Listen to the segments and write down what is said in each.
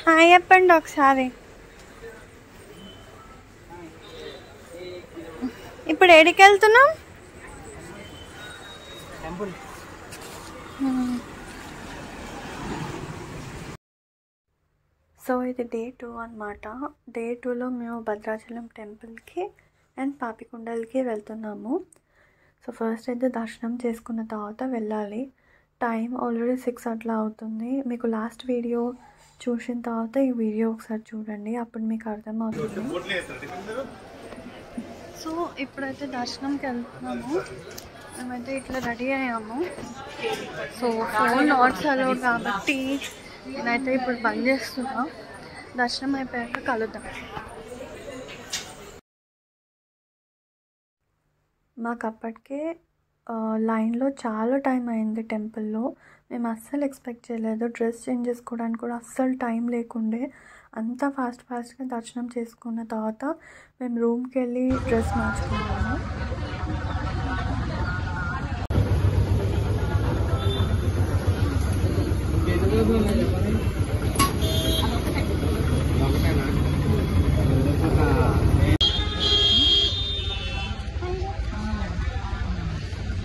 Hi చెప్పండి ఒకసారి. ఇప్పుడు ఎక్కడికి వెళ్తున్నాం? సో ఇది డే 2 అన్నమాట. డే 2లో మేము భద్రాచలం టెంపుల్కి అండ్ పాపికొండలకి వెళ్తున్నాము. సో ఫస్ట్ అయితే దర్శనం చేసుకున్న తర్వాత వెళ్ళాలి. టైం ఆల్రెడీ 6 అట్లా అవుతుంది. మీకు లాస్ట్ వీడియో చూసిన తర్వాత ఈ వీడియో ఒకసారి చూడండి, అప్పుడు మీకు అర్థమవుతుంది. సో ఇప్పుడైతే దర్శనంకి వెళ్తున్నాము. మేమైతే ఇట్లా రెడీ అయ్యాము. సో ఫోన్ నాట్స్ అలౌడ్ కాబట్టి నేనైతే ఇప్పుడు బంద్ చేస్తున్నా. దర్శనం అయిపోయాక కలుద్దాం. మాకు అప్పటికే లైన్లో చాలా టైం అయింది టెంపుల్లో. మేము అస్సలు ఎక్స్పెక్ట్ చేయలేదు. డ్రెస్ చేంజ్ చేసుకోవడానికి కూడా అస్సలు టైం లేకుండే. అంతా ఫాస్ట్గా దర్శనం చేసుకున్న తర్వాత మేము రూమ్కి వెళ్ళి డ్రెస్ మార్చుకున్నాము.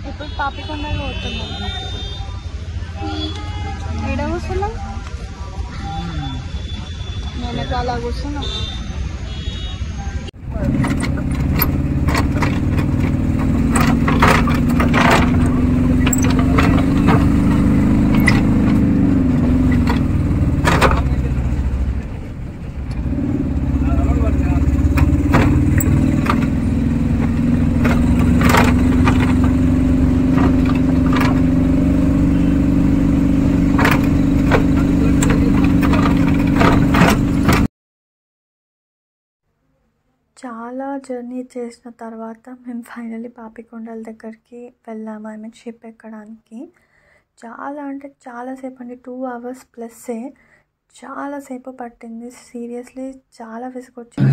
ఇప్పుడు పాపికొండలు పోతున్నాం. ఎక్కడ కూర్చున్నాం? నేను అలా కూర్చున్నాం. చాలా జర్నీ చేసిన తర్వాత మేము ఫైనల్లీ పాపికొండల దగ్గరికి వెళ్ళాము. ఐ మీన్ షిప్ ఎక్కడానికి. చాలా అంటే చాలాసేపు అండి, 2 hours ప్లస్సే. చాలాసేపు పట్టింది. సీరియస్లీ చాలా విసుగొచ్చింది.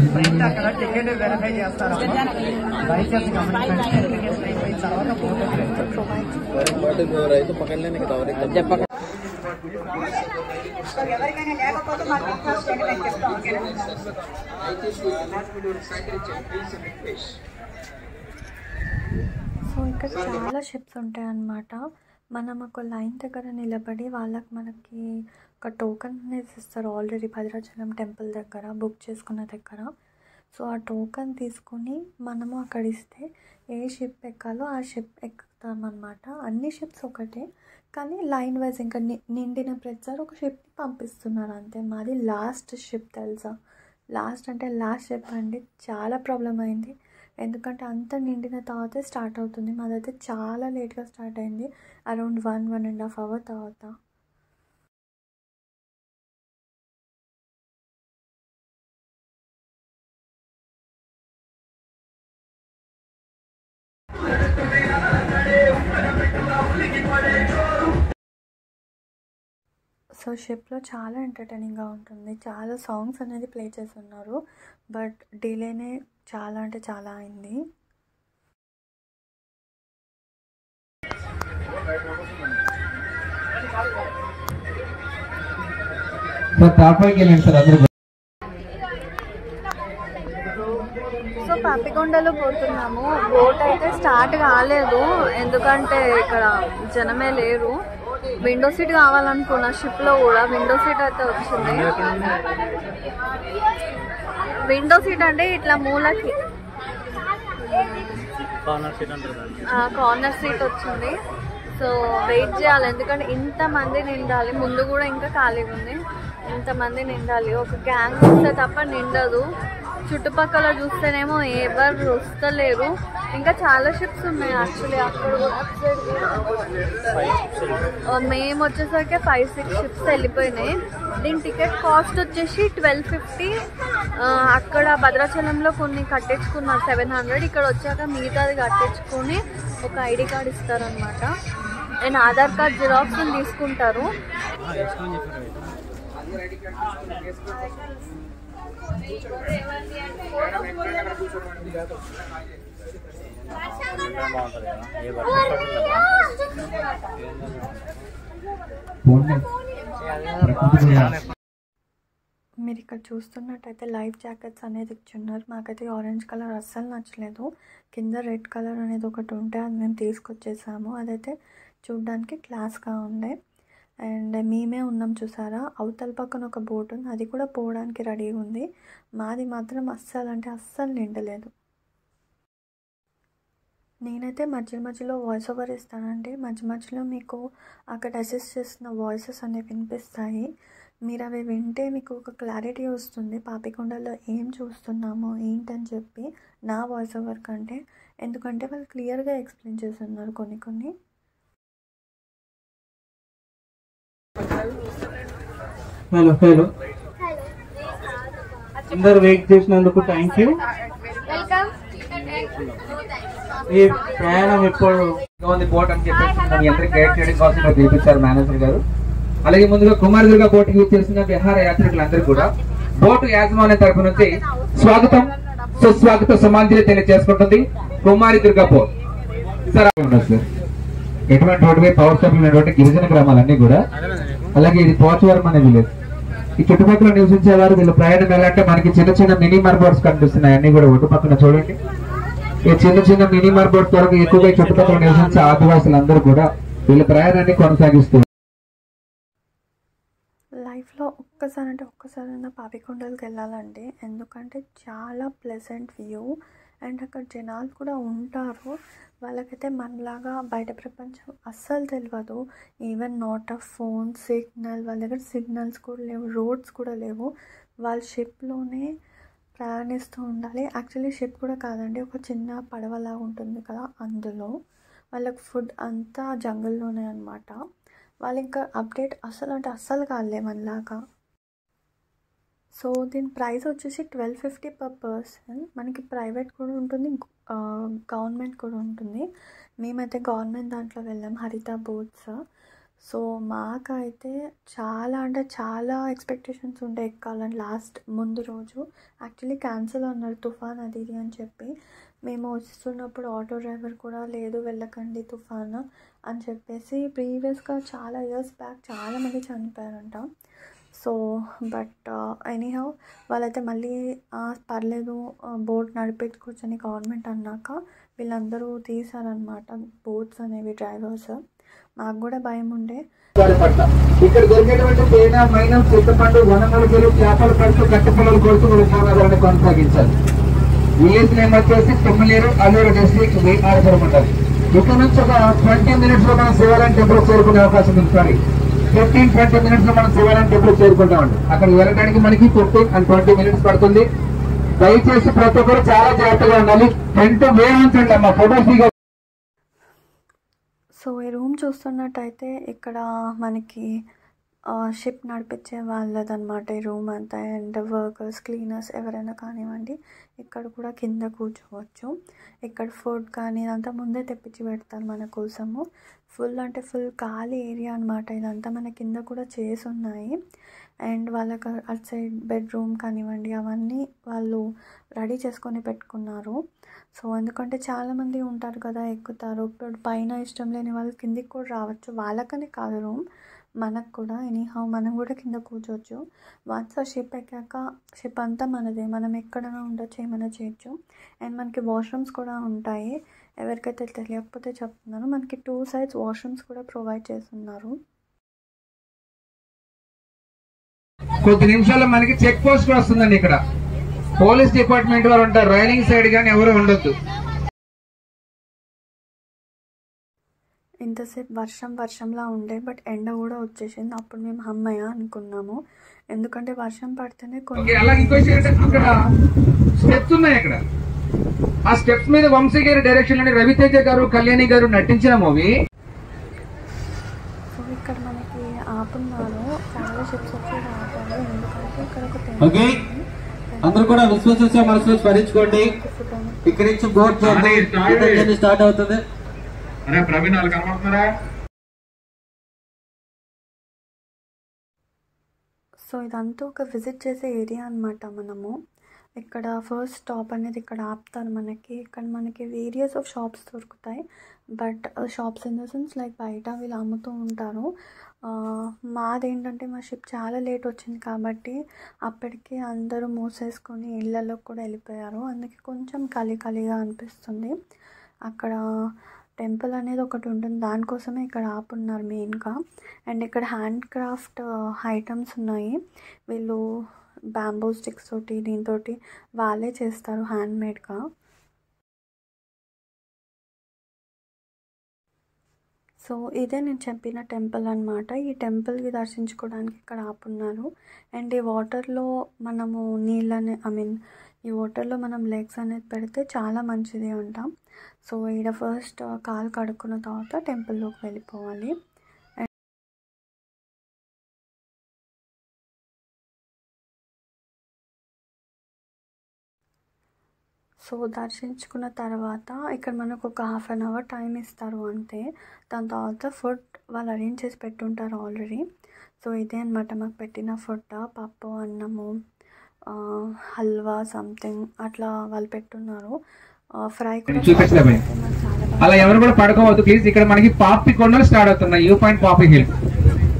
సో ఇక్కడ చాలా షిప్స్ ఉంటాయి అన్నమాట. మనం ఒక లైన్ దగ్గర నిలబడి మనకి ఒక టోకెన్ అనేది ఇస్తారు ఆల్రెడీ భద్రాచలం టెంపుల్ దగ్గర బుక్ చేసుకున్న దగ్గర. సో ఆ టోకెన్ తీసుకుని మనము అక్కడ ఇస్తే ఏ షిప్ ఎక్కాలో ఆ షిప్ ఎక్కుతామన్నమాట. అన్ని షిప్స్ ఒకటే, కానీ లైన్ వైజ్ ఇంకా నిండిన ప్రతిసారి ఒక షిప్ని పంపిస్తున్నారు అంతే. మాది లాస్ట్ షిప్ తెలుసా, లాస్ట్ అంటే లాస్ట్ షిప్ అండి. చాలా ప్రాబ్లం అయింది, ఎందుకంటే అంత నిండిన తర్వాతే స్టార్ట్ అవుతుంది. మాదైతే చాలా లేట్గా స్టార్ట్ అయింది, అరౌండ్ 1.5 hour తర్వాత. సో షిప్లో చాలా ఎంటర్టైనింగ్గా ఉంటుంది. చాలా సాంగ్స్ అనేది ప్లే చేస్తున్నారు, బట్ డిలేనే చాలా అంటే చాలా అయింది. సో పాపికొండలో పోతున్నాము. బోట్ అయితే స్టార్ట్ కాలేదు, ఎందుకంటే ఇక్కడ జనమే లేరు. విండో సీట్ కావాలనుకున్నా షిప్లో కూడా. విండో సీట్ అయితే వచ్చింది. విండో సీట్ అంటే ఇట్లా మూలకి కార్నర్ సీట్ వచ్చింది. సో వెయిట్ చేయాలి, ఎందుకంటే ఇంతమంది నిండాలి. ముందు కూడా ఇంకా ఖాళీగా ఉంది. ఇంతమంది నిండాలి. ఒక గ్యాంగ్ వస్తే తప్ప నిండదు. చుట్టుపక్కల చూస్తేనేమో ఎవరు వస్తలేరు. ఇంకా చాలా షిప్స్ ఉన్నాయి యాక్చువల్లీ అక్కడ కూడా. మేము వచ్చేసరికి 5-6 షిప్స్ వెళ్ళిపోయినాయి. దీని టికెట్ కాస్ట్ వచ్చేసి 1250. అక్కడ భద్రాచలంలో కొన్ని కట్టించుకున్నారు 700. ఇక్కడ వచ్చాక మిగతాది కట్టించుకొని ఒక ఐడి కార్డ్ ఇస్తారనమాట. అండ్ ఆధార్ కార్డ్ జిరాక్స్ తీసుకుంటారు. మీరు ఇక్కడ చూస్తున్నట్టయితే లైఫ్ జాకెట్స్ అనేది ఇచ్చున్నారు. మాకైతే ఆరెంజ్ కలర్ అస్సలు నచ్చలేదు. కింద రెడ్ కలర్ అనేది ఒకటి ఉంటే అది మేము తీసుకొచ్చేసాము. అదైతే చూడ్డానికి క్లాస్గా ఉండే. అండ్ మేమే ఉన్నాం చూసారా, అవతల పక్కన ఒక బోట్ ఉంది, అది కూడా పోవడానికి రెడీగా ఉంది. మాది మాత్రం అస్సలు అంటే అస్సలు నిండలేదు. నేనైతే మధ్య మధ్యలో వాయిస్ ఓవర్ ఇస్తానండి. మధ్య మధ్యలో మీకు అక్కడ అసిస్ట్ చేస్తున్న వాయిసెస్ అనేవి వినిపిస్తాయి. మీరు అవి వింటే మీకు ఒక క్లారిటీ వస్తుంది పాపికొండలో ఏం చూస్తున్నామో ఏంటని చెప్పి, నా వాయిస్ ఓవర్ కంటే. ఎందుకంటే వాళ్ళు క్లియర్గా ఎక్స్ప్లెయిన్ చేస్తున్నారు కొన్ని. హలో అందరు వెయిట్ చేసినందుకు థ్యాంక్ యూ. ఈ ప్రయాణం ఎప్పుడు బోట్ అని చెప్పేసి మీ అందరికి గైడ్ చేయడం కోసం చూపించారు మేనేజర్ గారు. అలాగే ముందుగా కుమారదుర్గ బోట్కి చేసిన విహార యాత్రికులందరూ కూడా బోటు యాజమాన్యం తరపు నుంచి స్వాగతం సుస్వాగత సమాంజలి తెలియజేసుకుంటుంది కుమారదుర్గ బోట్. సార్ ఎటువంటి రోడ్డుపై పవర్ స్టాప్ ఉన్నటువంటి గిరిజన గ్రామాలన్నీ కూడా, అలాగే ఇది పోచవరం అనే విలేజ్. ఈ చుట్టుపక్కల నివసించేవారు వీళ్ళు ప్రయాణం ఎలా అంటే మనకి చిన్న చిన్న మినీ మార్బోట్స్ కనిపిస్తున్నాయి, అన్ని కూడా ఒడ్డు పక్కన చూడండి. ఈ చిన్న మినీ మార్బోట్స్ వరకు ఎక్కువగా చుట్టుపక్కల నివసించే ఆదివాసులందరూ కూడా వీళ్ళ ప్రయాణాన్ని కొనసాగిస్తారు. లైఫ్లో ఒక్కసారైనా పాపికొండలకి వెళ్ళాలండి. ఎందుకంటే చాలా ప్లెజెంట్ వ్యూ అండ్ అక్కడ జనాలు కూడా ఉంటారు. వాళ్ళకైతే మనలాగా బయట ప్రపంచం అస్సలు తెలియదు. Even not a phone signal, వాళ్ళ దగ్గర సిగ్నల్స్ కూడా లేవు, రోడ్స్ కూడా లేవు. వాళ్ళ షిప్లోనే ప్రయాణిస్తూ ఉండాలి. యాక్చువల్లీ షిప్ కూడా కాదండి, ఒక చిన్న పడవలాగా ఉంటుంది కదా, అందులో. వాళ్ళకి ఫుడ్ అంతా జంగల్లోనే అనమాట. వాళ్ళు ఇంకా అప్డేట్ అస్సలు కాలే మనలాగా. సో దీని ప్రైస్ వచ్చేసి 1250 పర్ పర్సన్. మనకి ప్రైవేట్ కూడా ఉంటుంది, గవర్నమెంట్ కూడా ఉంటుంది. మేమైతే గవర్నమెంట్ దాంట్లో వెళ్ళాం, హరిత బోట్స్. సో మాకైతే చాలా ఎక్స్పెక్టేషన్స్ ఉండే ఎక్కాలని. ముందు రోజు యాక్చువల్లీ క్యాన్సిల్ అన్నారు, తుఫాన్ అది ఇది అని చెప్పి. మేము వస్తున్నప్పుడు ఆటో డ్రైవర్ కూడా లేదు వెళ్ళకండి తుఫాన్ అని చెప్పేసి. ప్రీవియస్గా చాలా ఇయర్స్ బ్యాక్ చాలామంది చనిపోయారంట. సో బట్ ఎనీహౌ వాళ్ళైతే మళ్ళీ పర్లేదు బోట్ నడిపించుకోవచ్చని గవర్నమెంట్ అన్నాక వీళ్ళందరూ తీశారనమాట బోట్స్ అనేవి, డ్రైవర్స్. మాకు కూడా భయం ఉండే. ఇక్కడ దొరికేటువంటి తేనె, మైనం, చింతపండు, వనమూలికలు, చేపల పడుతూ కట్టె పొలాలు కొడుతూ జీవనాధారాన్ని కొనసాగించాలి. విలేజ్ నేమ్ వచ్చేసి తుమ్మలేరు, అల్లూరు డిస్ట్రిక్ట్, ఆడపురం ఉంటుంది. ఇక్కడ నుంచి ఒక 20 minutes లో మనం శివాలయం టెంపుల్ చేరుకునే అవకాశం ఉంది. సారీ 15-20 minutes లో మనం శివాలయం టెంపుల్ చేరుకుంటామండి. అక్కడ వెళ్ళడానికి మనకి 15 and 20 minutes పడుతుంది. దయచేసి ప్రతి ఒక్కరు చాలా జాగ్రత్తగా ఉండాలి. టెంట్ వేయించండి అమ్మా, ఫోటోస్ దిగ. సో ఈ రూమ్ చూస్తున్నట్టయితే ఇక్కడ మనకి షిప్ నడిపించే వాళ్ళదన్నమాట ఈ రూమ్ అంతా. అండ్ వర్కర్స్, క్లీనర్స్ ఎవరైనా కానివ్వండి, ఇక్కడ కూడా కింద కూర్చోవచ్చు. ఇక్కడ ఫుడ్ కానీ ఇదంతా ముందే తెప్పించి పెడతారు మన కోసము. ఫుల్ ఖాళీ ఏరియా అనమాట ఇదంతా. మన కింద కూడా చేసి ఉన్నాయి. అండ్ వాళ్ళకి అటు సైడ్ బెడ్రూమ్ కానివ్వండి అవన్నీ వాళ్ళు రెడీ చేసుకొని పెట్టుకున్నారు. సో ఎందుకంటే చాలామంది ఉంటారు కదా, ఎక్కుతారు. ఇప్పుడు పైన ఇష్టం లేని వాళ్ళు కిందికి కూడా రావచ్చు. వాళ్ళకనే కాదు రూమ్, మనకు కూడా. ఎనీహౌ మనం కూడా కింద కూర్చోవచ్చు. వన్స్ ఆ షిప్ ఎక్కాక షిప్ అంతా మనదే, మనం ఎక్కడైనా ఉండొచ్చు, ఏమైనా చేయొచ్చు. అండ్ మనకి వాష్రూమ్స్ కూడా ఉంటాయి. ఎవరికైతే తెలియకపోతే చెప్తున్నాను, మనకి 2 sides వాష్రూమ్స్ కూడా ప్రొవైడ్ చేస్తున్నారు. కొద్ది నిమిషాల్లో మనకి చెక్ పోస్ట్ వస్తుందండి. ఇక్కడ పోలీస్ డిపార్ట్మెంట్ వారు ఉంటారు, రైలింగ్ సైడ్ కానీ ఎవరు ఉండొద్దు. ఇంతసేపు వర్షంలా ఉండే, బట్ ఎండ కూడా వచ్చేసింది. అప్పుడు మేము అమ్మయ్య అనుకున్నాము, ఎందుకంటే వర్షం పడితేనే అక్కడ స్టెప్స్ ఉన్నాయి. అక్కడ ఆ స్టెప్స్ మీద వంశీ గారి డైరెక్షన్ లోని రవితేజ గారు, కళ్యాణి గారు నటించిన మూవీ. సో ఇక్కడ మనకి ఆపున్నారు, చాలా షిప్స్ వచ్చి ఆపారు. ఎందుకంటే ఇక్కడ ఒక అందరూ కూడా విశ్వసించే మనసు స్మరించుకోండి. ఇక్కడి నుంచి బోట్ జర్నీ స్టార్ట్ అవుతుంది. ప్రవీణ్ వాళ్ళు కనబడుతున్నారా? సో ఇదంతా ఒక విజిట్ చేసే ఏరియా అనమాట. మనము ఇక్కడ ఫస్ట్ స్టాప్ అనేది ఇక్కడ ఆపుతారు మనకి. ఇక్కడ మనకి వేరియస్ ఆఫ్ షాప్స్ దొరుకుతాయి. But shops in the sense like బయట వీళ్ళు అమ్ముతూ ఉంటారు. మాదేంటంటే మా షిప్ చాలా లేట్ వచ్చింది కాబట్టి అప్పటికి అందరూ మూసేసుకొని ఇళ్ళలోకి కూడా వెళ్ళిపోయారు. అందుకే కొంచెం ఖాళీగా అనిపిస్తుంది. అక్కడ టెంపుల్ అనేది ఒకటి ఉంటుంది, దానికోసమే ఇక్కడ ఆపున్నారు మెయిన్గా. అండ్ ఇక్కడ హ్యాండ్ క్రాఫ్ట్ ఐటమ్స్ ఉన్నాయి. వీళ్ళు బ్యాంబూ స్టిక్స్ తోటి దీంతో వాళ్ళే చేస్తారు హ్యాండ్మేడ్గా. సో ఇదే నేను చెప్పిన టెంపుల్ అనమాట. ఈ టెంపుల్కి దర్శించుకోవడానికి ఇక్కడ ఆపున్నారు. అండ్ ఈ వాటర్లో మనము నీళ్ళని ఈ వాటర్లో మనం లెగ్స్ అనేది పెడితే చాలా మంచిది అంటాం. సో ఈడ ఫస్ట్ కాలు కడుక్కున్న తర్వాత టెంపుల్లోకి వెళ్ళిపోవాలి. సో దర్శించుకున్న తర్వాత ఇక్కడ మనకు ఒక 1/2 hour టైం ఇస్తారు అంతే. దాని తర్వాత ఫుడ్ వాళ్ళు అరేంజ్ చేసి పెట్టుంటారు ఆల్రెడీ. సో ఇదే అనమాట మాకు పెట్టిన ఫుడ్. పప్పు, అన్నము, హల్వా సంథింగ్ అట్లా వాళ్ళు పెట్టున్నారు. ఫ్రై కూడా చూపించలేమే. అలా ఎవరు కూడా పడుకోవద్దు ప్లీజ్. ఇక్కడ మనకి పాపి కొండలు స్టార్ట్ అవుతున్నాయి. వ్యూ పాయింట్ పాపి హిల్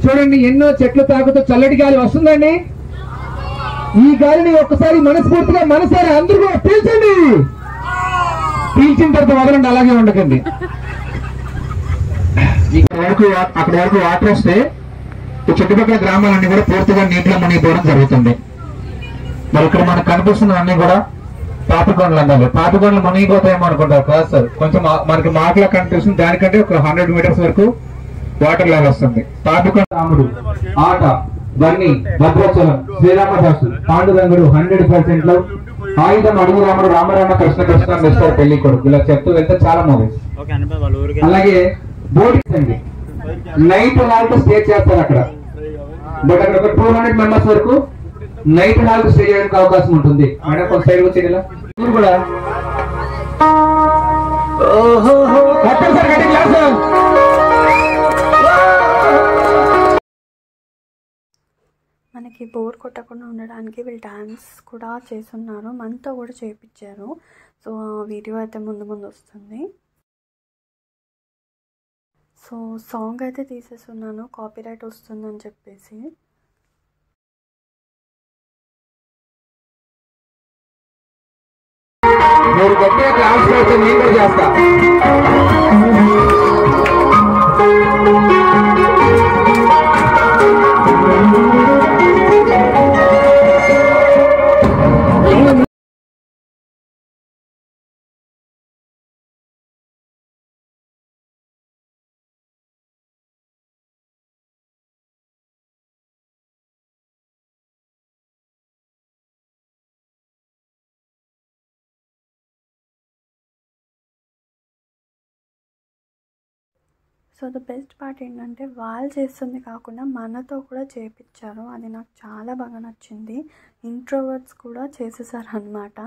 చూడండి. ఎన్నో చెట్లు తాకుతూ చల్లటి గాలి వస్తుందండి. ఈ గాలిని ఒక్కసారి మనస్ఫూర్తిగా మనసారి అందరూ కూడా పీల్చండి. పీల్చిన తర్వాత వదలండి, అలాగే ఉండకండి. అక్కడ వరకు వాటర్ వస్తే ఈ చుట్టుపక్కల గ్రామాలన్నీ కూడా పూర్తిగా నీటిలో మునిగిపోవడం జరుగుతుంది. మరి ఇక్కడ మనకు కనిపిస్తున్నవన్నీ కూడా పాపికొండలు అన్నారు. పాపికొండలు మునిగిపోతాయేమో అనుకుంటారు కాదు సార్. కొంచెం మనకి మాటలా కనిపిస్తుంది. దానికంటే ఒక 100 meters వరకు వాటర్ లెవెల్ వస్తుంది. పాపికొండ రాముడు, ఆట, బన్నీ, భద్రాచలం, శ్రీరామదాసు, పాండురంగుడు 100% లో, ఆయుధం, అడుగు రాముడు, రామరామ, కృష్ణ మిస్టర్ పెళ్లి కొడుకు, ఇలా చెప్తూ వెళ్తే చాలా మూవీస్. అలాగే బోటింగ్స్ అండి. నైట్ హాల్ట్ స్టే చేస్తారు అక్కడ. బట్ అక్కడ ఒక 200 members వరకు నైట్ హాల్ట్ స్టే చేయడానికి అవకాశం ఉంటుంది. మేడం ఒక సైడ్ వచ్చి ఇలా మీరు కూడా మనకి బోర్ కొట్టకుండా ఉండడానికి వీళ్ళు డ్యాన్స్ కూడా చేస్తున్నారు. మనతో కూడా చేయించారు. సో వీడియో అయితే ముందు వస్తుంది. సో సాంగ్ అయితే తీసేస్తున్నాను, కాపీరైట్ వస్తుందని చెప్పేసి. మీరు గట్టిగా క్లాస్ చేస్తే నేను కూడా చేస్తా. సో ద బెస్ట్ పార్ట్ ఏంటంటే వాళ్ళు చేస్తుంది కాకుండా మనతో కూడా చేయించారు. అది నాకు చాలా బాగా నచ్చింది. ఇంట్రోవర్ట్స్ కూడా చేసేసారు అనమాట.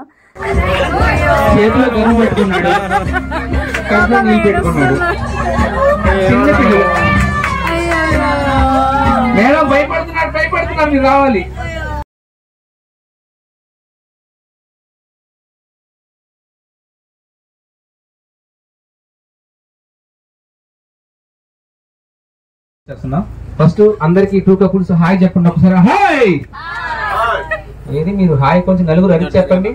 మేడం భయపడుతున్నారు మీరు రావాలి. ఫస్ట్ అందరికి 2 couples హాయ్ చెప్పండి ఒకసారి. హాయ్ ఏది మీరు హాయ్ కొంచెం నలుగురు అది చెప్పండి.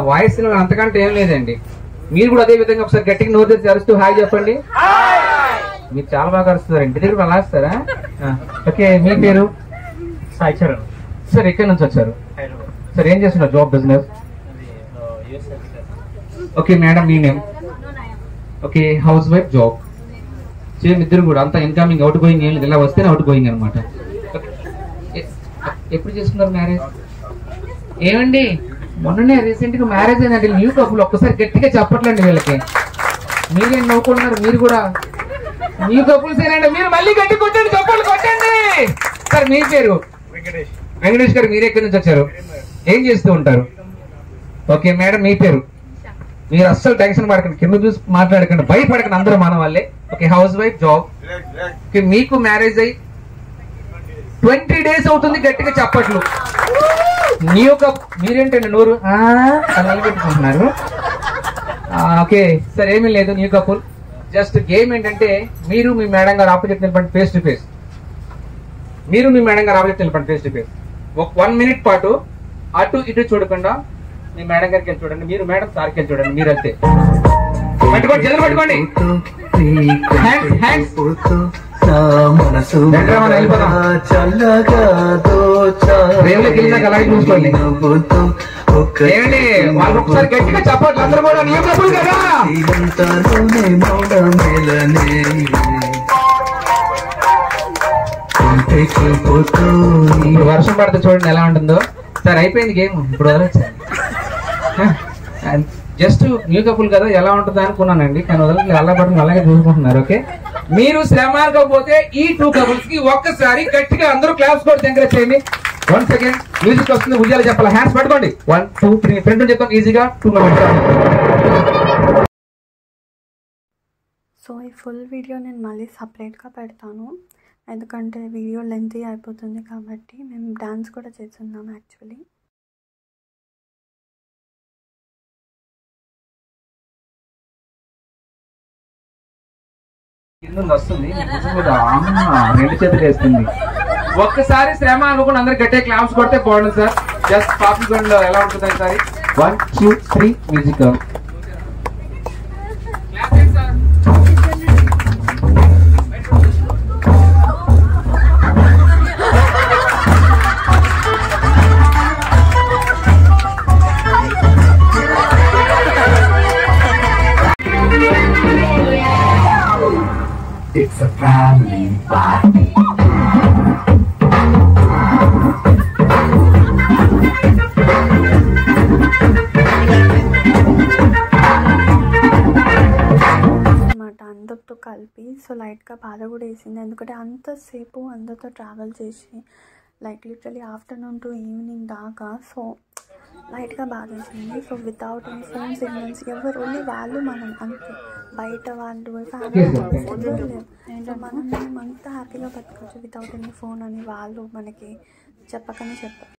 వాయిస్ అంతకంటే ఏం లేదండి. మీరు కూడా అదే విధంగా ఒకసారి గట్టిగా నోరు తెరిచి అరుస్తూ హాయ్ చెప్పండి. మీరు చాలా బాగా అరుస్తున్నారు. ఇంటి దగ్గర అలా వస్తారా? ఓకే, మీ పేరు? సాయి చరణ్ సార్. ఎక్కడి నుంచి వచ్చారు సార్? ఏం చేస్తున్నారు? Job, business? ఓకే మేడం, మీ name? Okay, house wife, job. Same ఇద్దరు కూడా అంతా ఇన్కమింగ్ అవుట్ గోయింగ్ ఏం లేదు, ఇలా వస్తేనే అవుట్ గోయింగ్ అనమాట. ఎప్పుడు చేసుకున్నారు మ్యారేజ్? ఏమండి మొన్ననే రీసెంట్ గా మ్యారేజ్ అయిందండి. New couple. ఒక్కసారి గట్టిగా చెప్పట్లండి వీళ్ళకి. మీరేం నవ్వుకుంటున్నారు? మీరు కూడా న్యూ కపుల్స్ ఏనండి. మీరు మళ్ళీ గట్టి కొట్టండి, కప్పులు కొట్టండి. సార్ మీ పేరు? వెంకటేష్ గారు. మీరు ఎక్కడి నుంచి వచ్చారు? ఏం చేస్తూ ఉంటారు? ఓకే మేడం, మీ పేరు? మీరు అస్సలు టెన్షన్ పడకండి, కింద చూసి మాట్లాడకండి, భయపడకండి, అందరూ మన వాళ్ళే. Okay, house wife, job. మీకు మ్యారేజ్ అయ్యి 20 days అవుతుంది. గట్టిగా చప్పట్లు. న్యూ కప్ మీరేంటండి నోరు పెట్టుకుంటున్నారు? ఓకే సార్, ఏమీ లేదు. న్యూ కపుల్ జస్ట్ గేమ్ ఏంటంటే మీరు మీ మేడం గారు ఆపోజిట్ నిలబడి ఫేస్ టు ఫేస్. మీరు మీ మేడం గారు ఆపోజిట్ నిలబడి ఫేస్ టు ఫేస్. ఒక 1 minute పాటు అటు ఇటు చూడకుండా మీ మేడం గారికి వెళ్ళి చూడండి, మీరు మేడం సార్కి వెళ్ళి చూడండి. మీరు అంతే పట్టుకోండి, చేతులు పట్టుకోండి. చూసుకోండి. ఏమండి వాళ్ళు ఒకసారి గట్టిగా చెప్పట్లు అందరూ కూడా. న్యూ కపుల్ కదా. వర్షం పడితే చూడండి ఎలా ఉంటుందో. సార్ అయిపోయింది గేమ్, ఇప్పుడు వదలొచ్చు. జస్ట్ న్యూ కపుల్ కదా ఎలా ఉంటుందో అనుకున్నానండి, కానీ వదలకి అలా పడుతుంది, అలాగే చూసుకుంటున్నారు. ఓకే, మీరు శ్రమ అనుకోకపోతే ఈ 2 couples కి ఒక్కసారి గట్టిగా అందరూ క్లాప్స్ కూడా ఎంకరేజ్ చేయండి. 1 second మ్యూజిక్ వస్తుంది, ఉద్యాలు చెప్పాలి. హ్యాండ్స్ పట్టుకోండి. 1 2 3 ఫ్రెండ్ చెప్తాను ఈజీగా 2 minutes. సో ఈ ఫుల్ వీడియో నేను మళ్ళీ సపరేట్గా పెడతాను, ఎందుకంటే వీడియో లెంతీ అయిపోతుంది కాబట్టి. మేము డాన్స్ కూడా చేస్తున్నాం యాక్చువల్లీ. వస్తుంది 2 చేతులు వేస్తుంది. ఒక్కసారి శ్రమ అనుకుని అందరు గట్టే క్లాప్స్ కొడితే బాగుంటుంది సార్. జస్ట్ పాపుల్ గన్ లో ఎలా ఉంటుంది sir? 1 2 3 music. It's a family party. అందరితో కలిపి. సో లైట్గా బాధ కూడా వేసింది, ఎందుకంటే అంతసేపు అందరితో ట్రావెల్ చేసి like literally afternoon to evening దాకా. సో లైట్గా బాధ వేసింది. So without any phone signals ఎవరు ఓన్లీ వాళ్ళు మనం అంతే, బయట వాళ్ళు ఫ్యామిలీ లేదు. సో మనం అంతా హ్యాపీగా బతకవచ్చు వితౌట్ ఎనీ ఫోన్ అని వాళ్ళు మనకి చెప్పకనే చెప్పారు.